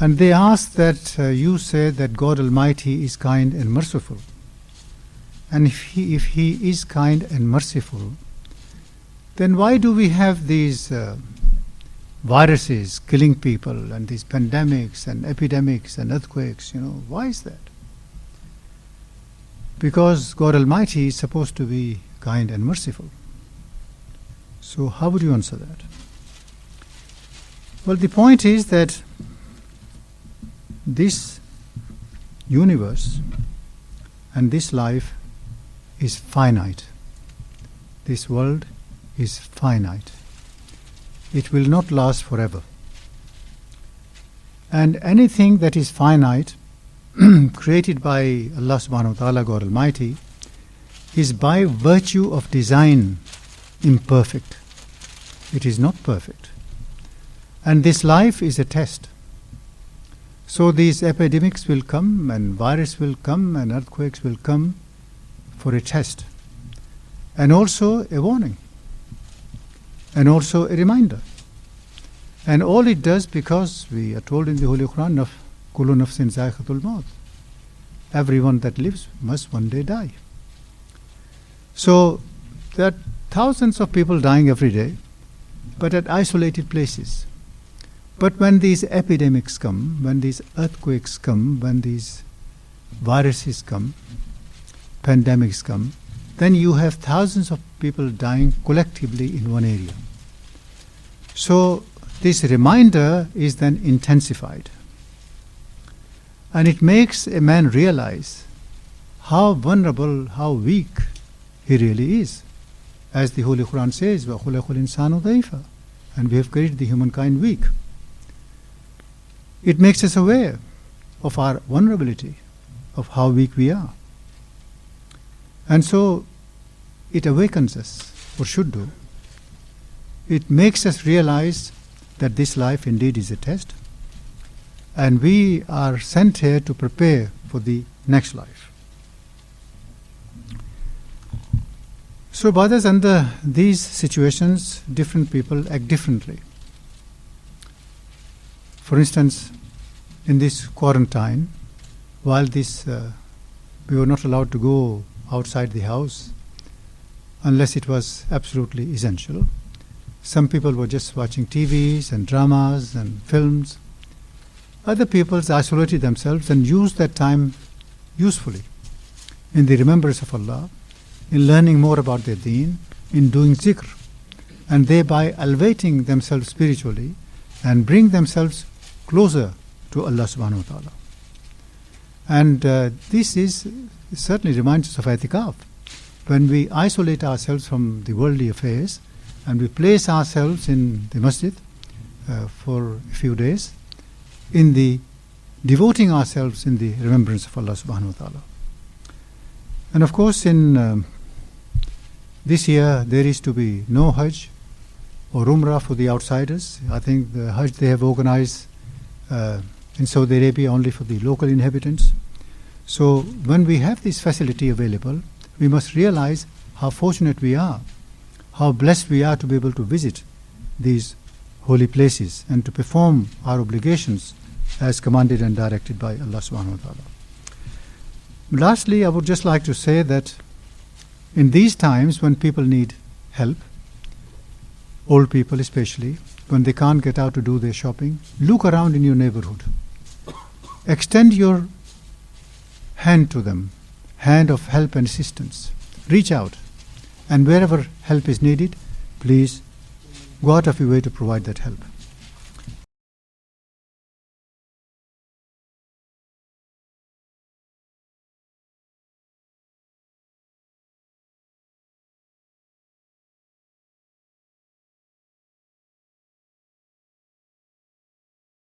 And they asked that you say that God Almighty is kind and merciful. And if he is kind and merciful, then why do we have these viruses killing people and these pandemics and epidemics and earthquakes? Why is that? Because God Almighty is supposed to be kind and merciful. So how would you answer that? Well, the point is that this universe and this life is finite. This world is finite. It will not last forever. And anything that is finite, created by Allah subhanahu wa ta'ala, God Almighty, is by virtue of design imperfect. It is not perfect. And this life is a test. So these epidemics will come, and virus will come, and earthquakes will come for a test. And also a warning. And also a reminder. And all it does, because we are told in the Holy Quran, Kullu nafsin zaiqatul maut. Everyone that lives must one day die. So there are thousands of people dying every day, but at isolated places. But when these epidemics come, when these earthquakes come, when these viruses come, pandemics come, then you have thousands of people dying collectively in one area. So this reminder is then intensified. And it makes a man realize how vulnerable, how weak he really is. As the Holy Quran says, وَخُلَقُ الْإِنسَانُ ضَعِيفًا, and we have created the humankind weak. It makes us aware of our vulnerability, of how weak we are. And so it awakens us, or should do. It makes us realize that this life indeed is a test, and we are sent here to prepare for the next life. So, brothers, under these situations, different people act differently. For instance, in this quarantine, while we were not allowed to go outside the house unless it was absolutely essential. Some people were just watching TVs and dramas and films. Other people isolated themselves and used that time usefully in the remembrance of Allah, in learning more about their deen, in doing zikr, and thereby elevating themselves spiritually and bring themselves closer to Allah subhanahu wa ta'ala. And this certainly reminds us of i'tikaf. When we isolate ourselves from the worldly affairs and we place ourselves in the masjid for a few days, in the devoting ourselves in the remembrance of Allah subhanahu wa ta'ala. And of course, in this year there is to be no Hajj or Umrah for the outsiders. I think the Hajj they have organized in Saudi Arabia only for the local inhabitants. So when we have this facility available, we must realize how fortunate we are, how blessed we are to be able to visit these holy places and to perform our obligations as commanded and directed by Allah subhanahu wa ta'ala. Lastly, I would just like to say that in these times when people need help, old people especially, when they can't get out to do their shopping, look around in your neighborhood. Extend your hand to them, hand of help and assistance. Reach out, and wherever help is needed, please go out of your way to provide that help.